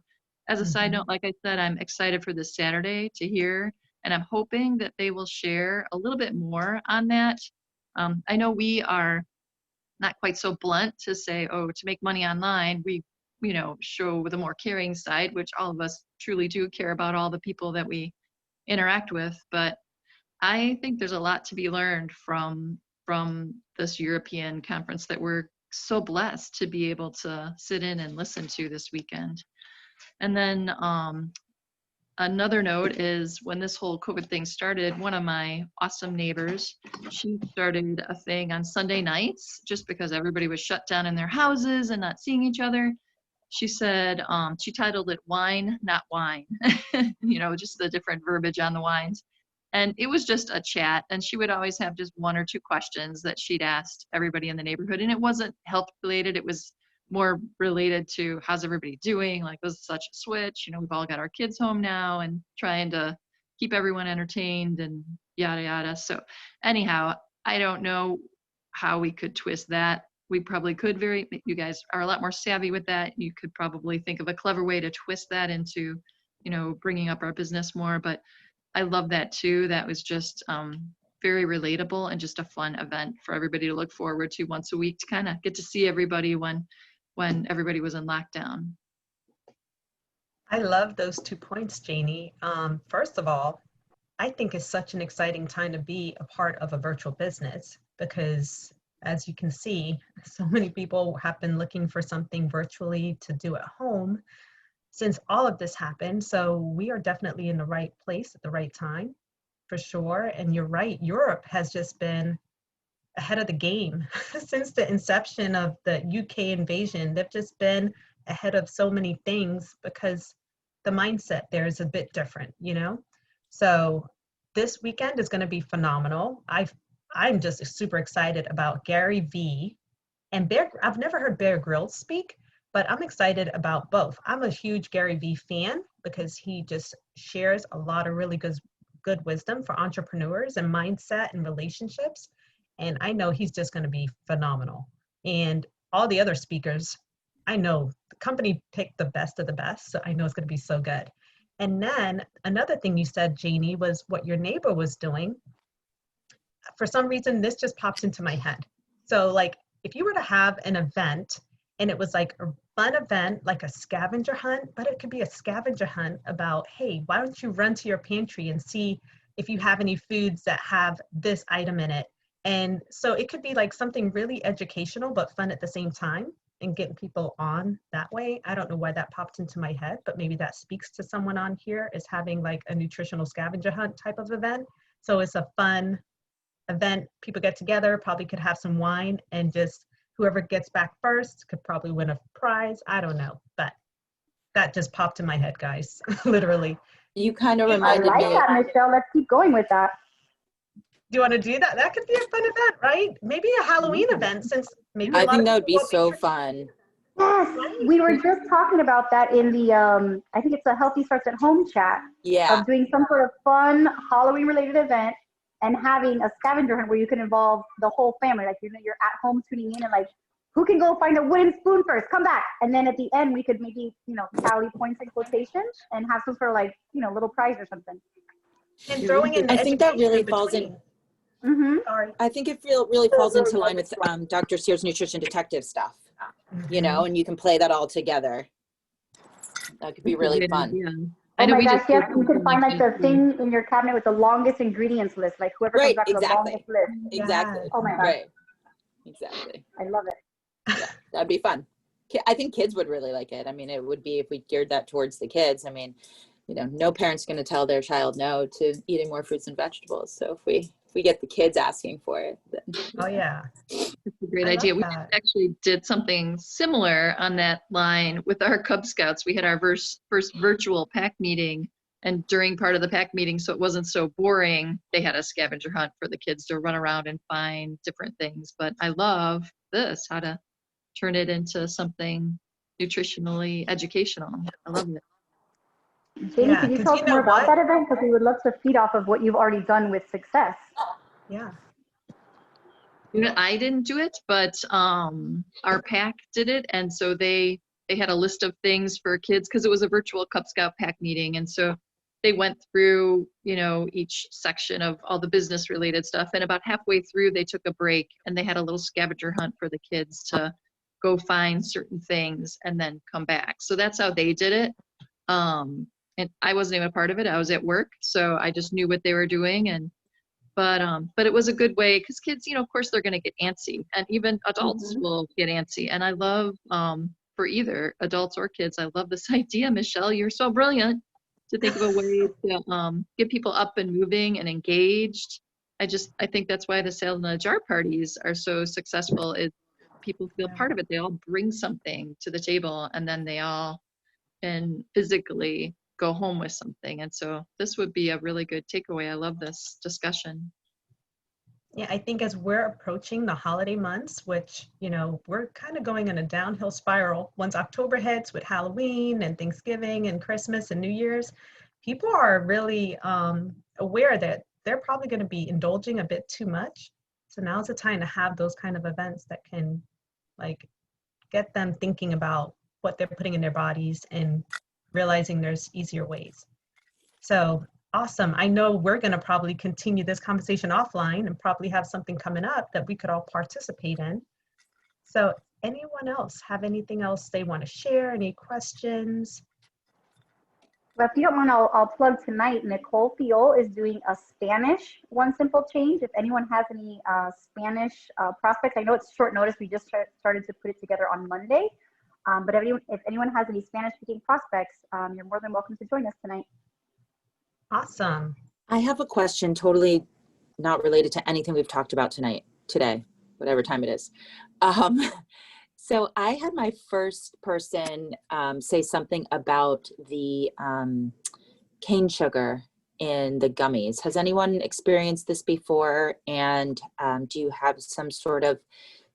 as a side note, like I said, I'm excited for this Saturday to hear, and I'm hoping that they will share a little bit more on that. I know we are not quite so blunt to say, oh, to make money online, we show the more caring side, which all of us truly do care about all the people that we interact with. But I think there's a lot to be learned from this European conference that we're so blessed to be able to sit in and listen to this weekend. And then another note is when this whole COVID thing started, one of my awesome neighbors, she started a thing on Sunday nights just because everybody was shut down in their houses and not seeing each other. She said, she titled it Wine, Not Wine, you know, just the different verbiage on the wines. And it was just a chat, and she would always have just one or two questions that she'd asked everybody in the neighborhood. And it wasn't health related, it was more related to how's everybody doing? Like, this is such a switch, you know, we've all got our kids home now and trying to keep everyone entertained and yada, yada. So anyhow, I don't know how we could twist that. We probably could you guys are a lot more savvy with that. You could probably think of a clever way to twist that into, you know, bringing up our business more. But I love that too. That was just very relatable and just a fun event for everybody to look forward to once a week to kind of get to see everybody when everybody was in lockdown. I love those 2 points, Janie. First of all, I think it's such an exciting time to be a part of a virtual business because, as you can see, so many people have been looking for something virtually to do at home since all of this happened. So we are definitely in the right place at the right time, for sure. And you're right, Europe has just been ahead of the game since the inception of the UK invasion. They've just been ahead of so many things because the mindset there is a bit different, you know? So this weekend is going to be phenomenal. I'm just super excited about Gary Vee and I've never heard Bear Grylls speak, but I'm excited about both. I'm a huge Gary Vee fan because he just shares a lot of really good wisdom for entrepreneurs and mindset and relationships. And I know he's just going to be phenomenal. And all the other speakers, I know the company picked the best of the best, so I know it's going to be so good. And then another thing you said, Janie, was what your neighbor was doing. For some reason, this just popped into my head. So like, if you were to have an event and it was like a fun event, like a scavenger hunt, but it could be a scavenger hunt about, hey, why don't you run to your pantry and see if you have any foods that have this item in it. And so it could be like something really educational, but fun at the same time and getting people on that way. I don't know why that popped into my head, but maybe that speaks to someone on here is having like a nutritional scavenger hunt type of event. So it's a fun event. People get together, probably could have some wine, and just whoever gets back first could probably win a prize. I don't know, but that just popped in my head, guys, literally. You kind of I reminded like me. that, Michelle. Let's keep going with that. Do you want to do that? That could be a fun event, right? Maybe a Halloween event, since maybe I a lot think of that would be people so fun. Yes, we were just talking about that in the, I think it's a Healthy Starts at Home chat. Yeah. Of doing some sort of fun Halloween related event and having a scavenger hunt where you can involve the whole family. Like, you're at home tuning in and like, who can go find a wooden spoon first? Come back. And then at the end, we could maybe, tally points and quotations and have some sort of like, little prize or something. And throwing in I think that really falls in. Sorry. I think it really falls into line with Dr. Sears Nutrition Detective stuff, and you can play that all together. That could be really fun. Oh my gosh, yes, you can find like the thing in your cabinet with the longest ingredients list, like whoever comes back with the longest list. Exactly. Oh my gosh. Right. Exactly. I love it. Yeah, that'd be fun. I think kids would really like it. I mean, it would be if we geared that towards the kids. I mean, no parent's going to tell their child no to eating more fruits and vegetables. So if we get the kids asking for it, then, oh yeah, it's a great idea. We actually did something similar on that line with our Cub Scouts. We had our first virtual pack meeting, and during part of the pack meeting, so it wasn't so boring, they had a scavenger hunt for the kids to run around and find different things. But I love this, how to turn it into something nutritionally educational. I love it. Janie, can you tell us more about that event? Because we would love to feed off of what you've already done with success. Yeah. I didn't do it, but our pack did it. And so they had a list of things for kids because it was a virtual Cub Scout pack meeting. And so they went through, each section of all the business related stuff. And about halfway through, they took a break and they had a little scavenger hunt for the kids to go find certain things and then come back. So that's how they did it. And I wasn't even a part of it. I was at work, so I just knew what they were doing. But it was a good way because kids, of course, they're going to get antsy, and even adults will get antsy. And I love, for either adults or kids, I love this idea, Michelle. You're so brilliant to think of a way to get people up and moving and engaged. I think that's why the Sale in a Jar parties are so successful, is people feel part of it. They all bring something to the table, and then they all can physically go home with something. And so this would be a really good takeaway. I love this discussion. Yeah, I think as we're approaching the holiday months, which, you know, we're kind of going in a downhill spiral. Once October hits with Halloween and Thanksgiving and Christmas and New Year's, people are really aware that they're probably going to be indulging a bit too much. So now's the time to have those kind of events that can like get them thinking about what they're putting in their bodies and realizing there's easier ways. So awesome. I know we're going to probably continue this conversation offline and probably have something coming up that we could all participate in. So anyone else have anything else they want to share? Any questions? Well, if you don't mind, I'll plug tonight. Nicole Fiol is doing a Spanish One Simple Change. If anyone has any Spanish prospects, I know it's short notice. We just started to put it together on Monday. But if anyone has any Spanish-speaking prospects, you're more than welcome to join us tonight. Awesome. I have a question totally not related to anything we've talked about today, whatever time it is. So I had my first person say something about the cane sugar in the gummies. Has anyone experienced this before? And do you have some sort of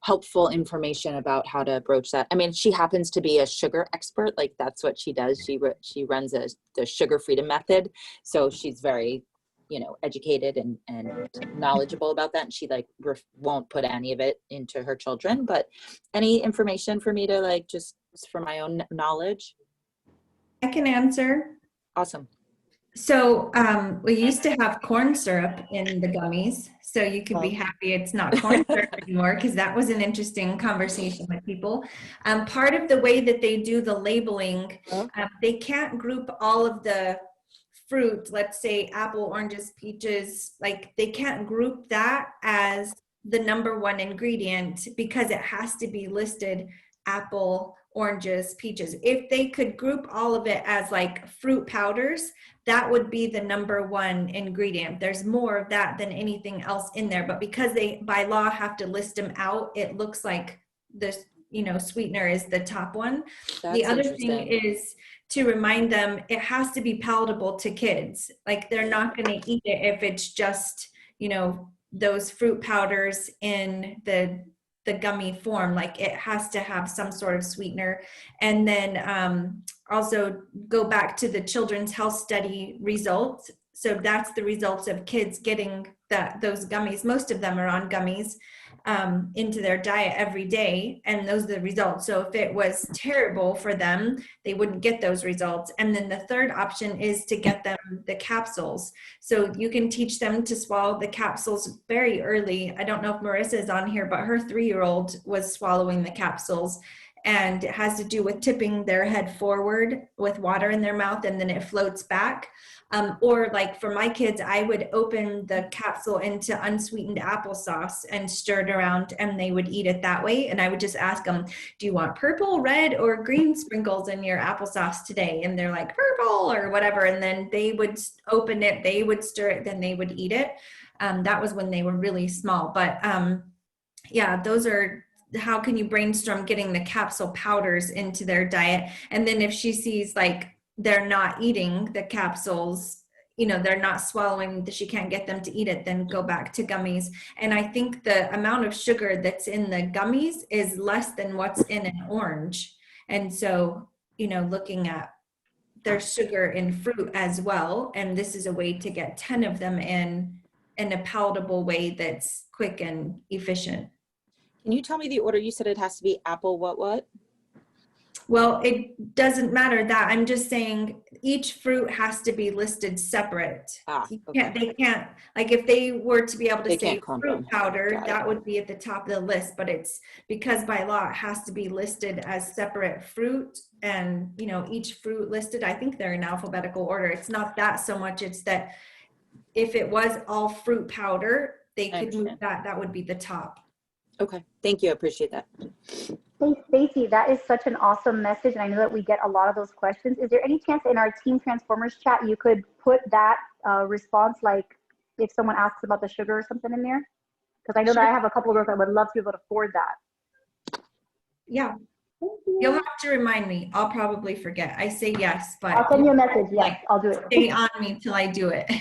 helpful information about how to broach that? I mean, she happens to be a sugar expert. Like that's what she does. She runs the Sugar Freedom Method. So she's very, you know, educated and knowledgeable about that. And she like won't put any of it into her children, but any information for me to like, just for my own knowledge? I can answer. Awesome. So we used to have corn syrup in the gummies. So you could be happy it's not corn syrup anymore, because that was an interesting conversation with people. Part of the way that they do the labeling, they can't group all of the fruit, let's say apple, oranges, peaches, like they can't group that as the #1 ingredient because it has to be listed apple, oranges, peaches. If they could group all of it as like fruit powders, that would be the #1 ingredient. There's more of that than anything else in there, but because they by law have to list them out, it looks like this, you know, sweetener is the top one. The other thing is to remind them it has to be palatable to kids. Like they're not going to eat it if it's just, you know, those fruit powders in the gummy form. Like it has to have some sort of sweetener. And then also go back to the Children's Health Study results. So that's the results of kids getting those gummies. Most of them are on gummies into their diet every day, and those are the results. So if it was terrible for them, they wouldn't get those results. And then the third option is to get them the capsules. So you can teach them to swallow the capsules very early. I don't know if Marissa is on here, but her 3-year-old was swallowing the capsules. And it has to do with tipping their head forward with water in their mouth, and then it floats back. Or like for my kids, I would open the capsule into unsweetened applesauce and stir it around, and they would eat it that way. And I would just ask them, do you want purple, red, or green sprinkles in your applesauce today? And they're like, purple or whatever. And then they would open it, they would stir it, then they would eat it. That was when they were really small. But yeah, those are how can you brainstorm getting the capsule powders into their diet. And then if she sees like they're not eating the capsules, you know, they're not swallowing, she can't get them to eat it, then go back to gummies. And I think the amount of sugar that's in the gummies is less than what's in an orange. And so, you know, looking at there's sugar in fruit as well. And this is a way to get 10 of them in a palatable way that's quick and efficient. Can you tell me the order? You said it has to be apple, what? Well, it doesn't matter that. I'm just saying each fruit has to be listed separate. They can't, like if they were to be able to say fruit powder, that would be at the top of the list, but it's because by law it has to be listed as separate fruit, and you know, each fruit listed, I think they're in alphabetical order. It's not that so much, it's that if it was all fruit powder, they could move that would be the top. Okay, thank you, I appreciate that. Hey, Stacy, that is such an awesome message, and I know that we get a lot of those questions. Is there any chance in our Team Transformers chat you could put that response, like if someone asks about the sugar or something in there? Because I know that I have a couple of girls that would love to be able to forward that. Yeah. You'll have to remind me. I'll probably forget. I say yes, but I'll send you a message. Yes, I'll do it. Stay on me till I do it.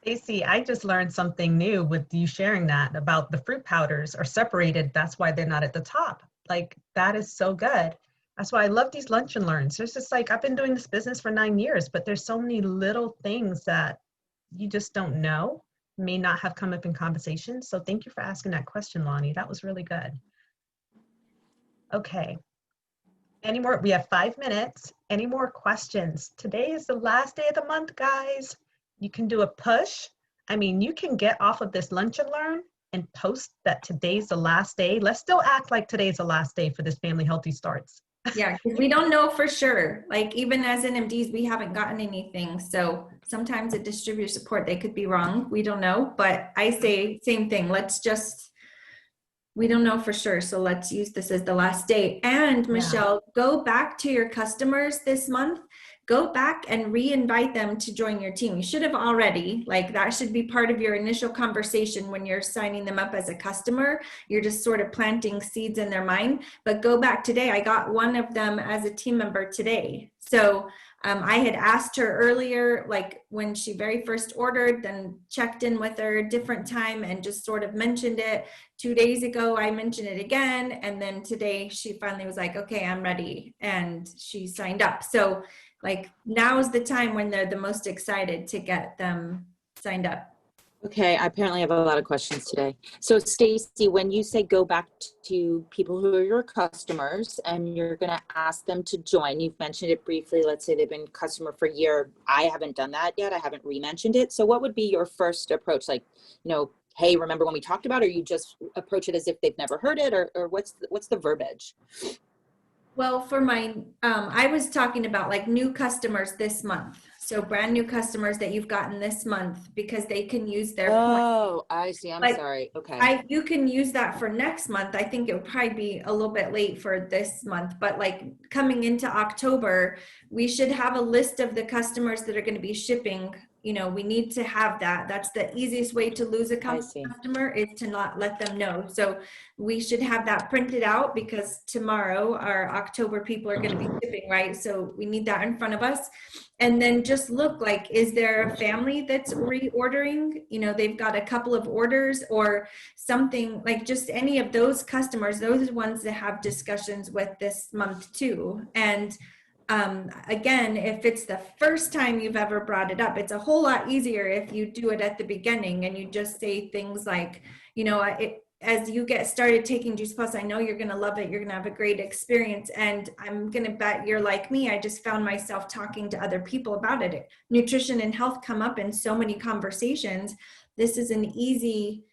Stacey, I just learned something new with you sharing that about the fruit powders are separated. That's why they're not at the top. Like, that is so good. That's why I love these lunch and learns. There's just like, I've been doing this business for 9 years, but there's so many little things that you just don't know, may not have come up in conversation. So thank you for asking that question, Lonnie. That was really good. Okay. Any more? We have 5 minutes. Any more questions? Today is the last day of the month, guys. You can do a push. I mean, you can get off of this lunch and learn and post that today's the last day. Let's still act like today's the last day for this Family Healthy Starts. Yeah, because we don't know for sure. Like even as NMDs, we haven't gotten anything. So sometimes at distributor support, they could be wrong. We don't know. But I say same thing. Let's just, we don't know for sure. So let's use this as the last day. And Michelle, go back to your customers this month. Go back and re-invite them to join your team. You should have already, like that should be part of your initial conversation when you're signing them up as a customer. You're just sort of planting seeds in their mind, but go back today. I got one of them as a team member today. So I had asked her earlier, like when she very first ordered, then checked in with her a different time and just sort of mentioned it. 2 days ago, I mentioned it again. And then today she finally was like, okay, I'm ready. And she signed up. So like now is the time when they're the most excited to get them signed up. Okay, I apparently have a lot of questions today. So Stacy, when you say go back to people who are your customers and you're going to ask them to join, you've mentioned it briefly. Let's say they've been customer for a year. I haven't done that yet. I haven't re-mentioned it. So what would be your first approach? Like, you know, hey, remember when we talked about it? Or you just approach it as if they've never heard it, or what's the verbiage? Well, for my, I was talking about like new customers this month. So brand new customers that you've gotten this month because they can use their points. Oh, I see. I'm sorry. Okay. You can use that for next month. I think it would probably be a little bit late for this month, but like coming into October, we should have a list of the customers that are going to be shipping. You know, we need to have that. That's the easiest way to lose a customer is to not let them know. So we should have that printed out because tomorrow our October people are going to be shipping, right? So we need that in front of us. And then just look like, is there a family that's reordering? You know, they've got a couple of orders or something, like just any of those customers, those are the ones that have discussions with this month too. And again, if it's the first time you've ever brought it up, it's a whole lot easier if you do it at the beginning and you just say things like, you know, as you get started taking Juice Plus, I know you're going to love it. You're going to have a great experience. And I'm going to bet you're like me. I just found myself talking to other people about it. Nutrition and health come up in so many conversations. This is an easy,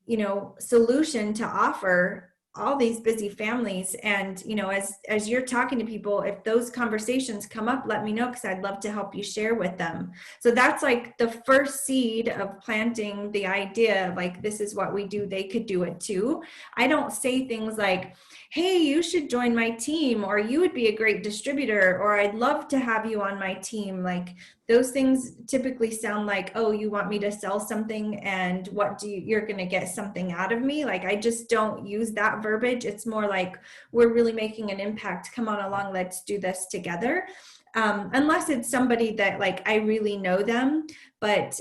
you know, solution to offer all these busy families. And, you know, as you're talking to people, if those conversations come up, let me know, because I'd love to help you share with them. So that's like the first seed of planting the idea of like, this is what we do. They could do it too. I don't say things like, hey, you should join my team, or you would be a great distributor, or I'd love to have you on my team. Like those things typically sound like, oh, you want me to sell something and you're going to get something out of me. Like I just don't use that verbiage. It's more like we're really making an impact. Come on along. Let's do this together. Unless it's somebody that like, I really know them, but,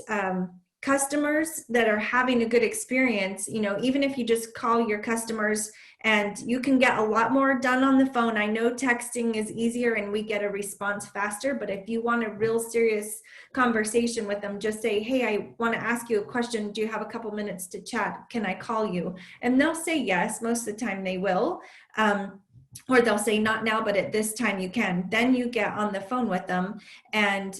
customers that are having a good experience, you know, even if you just call your customers and you can get a lot more done on the phone. I know texting is easier and we get a response faster, but if you want a real serious conversation with them, just say, hey, I want to ask you a question. Do you have a couple minutes to chat? Can I call you? And they'll say yes. Most of the time they will. Or they'll say not now, but at this time you can. Then you get on the phone with them. And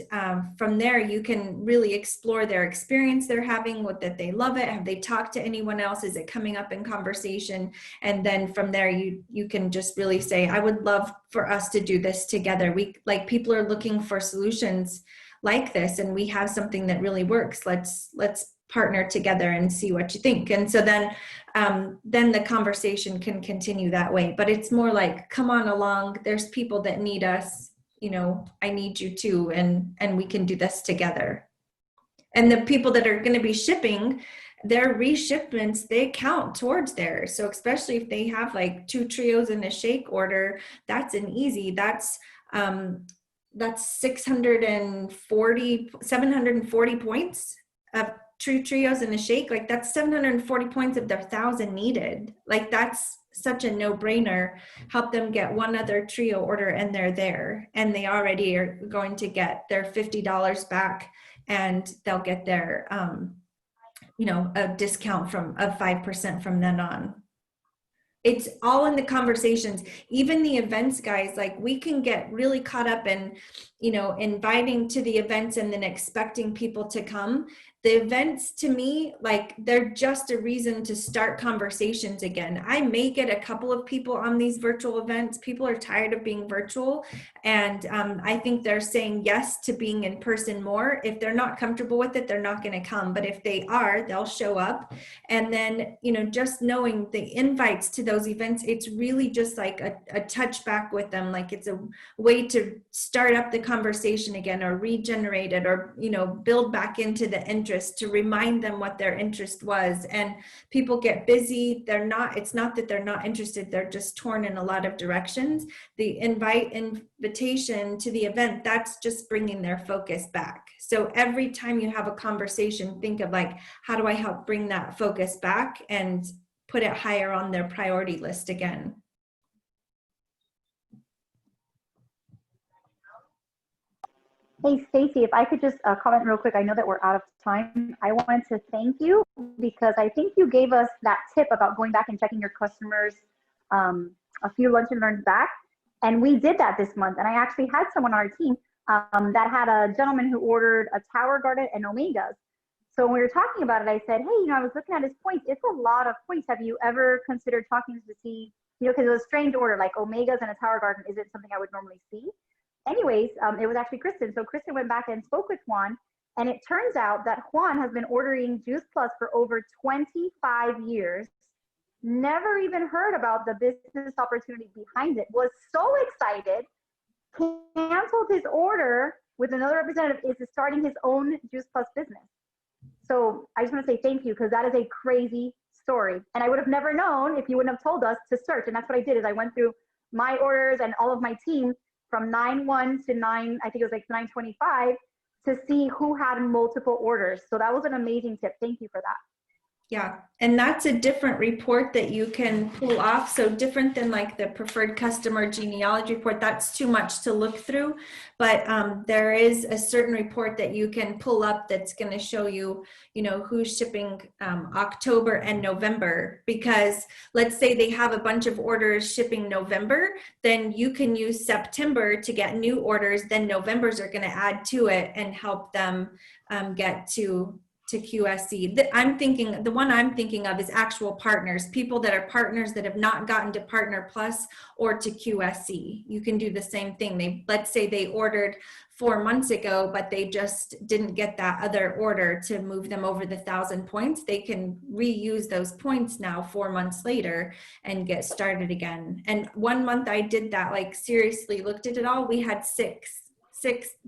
from there, you can really explore their experience they're having, that they love it. Have they talked to anyone else? Is it coming up in conversation? And then from there, you can just really say, I would love for us to do this together. People are looking for solutions like this, and we have something that really works. Let's partner together and see what you think. And so then the conversation can continue that way. But it's more like, come on along. There's people that need us. You know, I need you too, and we can do this together. And the people that are going to be shipping, their reshipments, they count towards theirs. So especially if they have like 2 trios and a shake order, that's an easy. That's 740 points of 2 trios and a shake. Like that's 740 points of their 1,000 needed. Like that's such a no-brainer. Help them get one other trio order and they're there, and they already are going to get their $50 back, and they'll get their a discount of 5% from then on. It's all in the conversations. Even the events guys, like we can get really caught up in, inviting to the events and then expecting people to come. The events to me, like they're just a reason to start conversations again. I may get a couple of people on these virtual events. People are tired of being virtual. And I think they're saying yes to being in person more. If they're not comfortable with it, they're not going to come. But if they are, they'll show up. And then, just knowing the invites to those events, it's really just like a touch back with them. Like it's a way to start up the conversation again, or regenerate it, or, build back into the interest, to remind them what their interest was. And people get busy. It's not that they're not interested. They're just torn in a lot of directions. The invitation to the event, that's just bringing their focus back. So every time you have a conversation, think of like, how do I help bring that focus back and put it higher on their priority list again? Hey, Stacy, if I could just comment real quick. I know that we're out of time. I wanted to thank you because I think you gave us that tip about going back and checking your customers a few Lunch and Learns back. And we did that this month. And I actually had someone on our team that had a gentleman who ordered a Tower Garden and Omegas. So when we were talking about it, I said, hey, I was looking at his points. It's a lot of points. Have you ever considered talking to see, because it was a strange order, like Omegas and a Tower Garden isn't something I would normally see. Anyways, it was actually Kristen. So Kristen went back and spoke with Juan, and it turns out that Juan has been ordering Juice Plus for over 25 years, never even heard about the business opportunity behind it, was so excited, canceled his order with another representative, is starting his own Juice Plus business. So I just want to say thank you, because that is a crazy story. And I would have never known if you wouldn't have told us to search. And that's what I did, is I went through my orders and all of my team from 9/1 to 9, I think it was like 9/25, to see who had multiple orders. So that was an amazing tip. Thank you for that. Yeah, and that's a different report that you can pull off. So different than like the preferred customer genealogy report. That's too much to look through. But there is a certain report that you can pull up that's going to show you, who's shipping October and November. Because let's say they have a bunch of orders shipping November, then you can use September to get new orders. Then November's are going to add to it and help them get to QSC. The one I'm thinking of is actual partners, people that are partners that have not gotten to Partner Plus or to QSC. You can do the same thing. Let's say they ordered 4 months ago, but they just didn't get that other order to move them over the 1,000 points. They can reuse those points now 4 months later and get started again. And 1 month I did that, like seriously looked at it all. We had six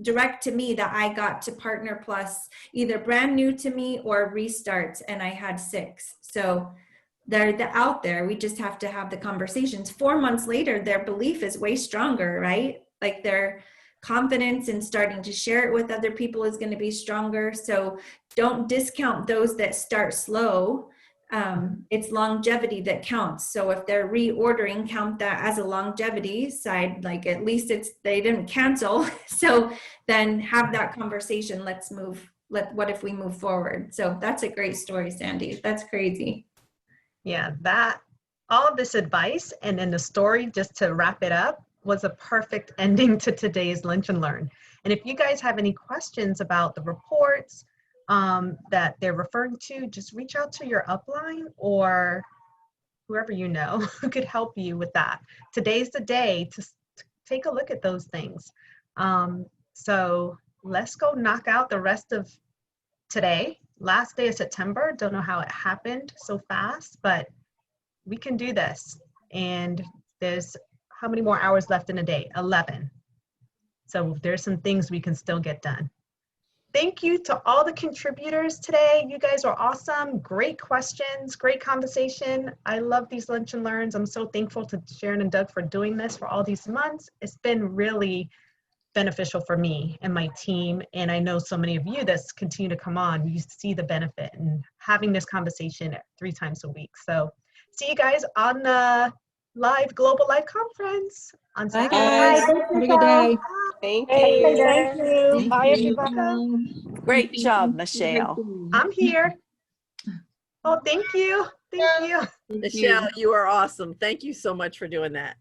direct to me that I got to Partner Plus, either brand new to me or restarts, and I had 6. So they're out there. We just have to have the conversations. 4 months later, their belief is way stronger, right? Like their confidence in starting to share it with other people is going to be stronger. So don't discount those that start slow. It's longevity that counts. So if they're reordering, count that as a longevity side, like at least they didn't cancel. So then have that conversation. What if we move forward? So that's a great story, Sandy. That's crazy. Yeah, all of this advice and then the story, just to wrap it up, was a perfect ending to today's Lunch and Learn. And if you guys have any questions about the reports, that they're referring to, just reach out to your upline or whoever you know who could help you with that. Today's the day to take a look at those things. So let's go knock out the rest of today. last day of September. Don't know how it happened so fast, but we can do this. And there's how many more hours left in a day? 11. So there's some things we can still get done. Thank you to all the contributors today. You guys are awesome. Great questions, great conversation. I love these Lunch and Learns. I'm so thankful to Sharon and Doug for doing this for all these months. It's been really beneficial for me and my team. And I know so many of you that continue to come on, you see the benefit in having this conversation 3 times a week. So see you guys on the Global Live Conference on Bye, Saturday. guys. Have a good day. Thank Thank you. you. Bye, everybody. Great job, Michelle. I'm here. Oh, thank you. Thank you. Michelle, you are awesome. Thank you so much for doing that.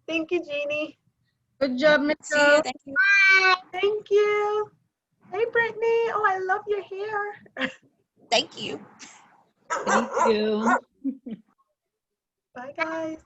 Thank you, Jeannie. Good job, See Michelle. you. Thank you. Thank you. Hey, Brittany. Oh, I love your hair. Thank you. Thank you. Bye, guys.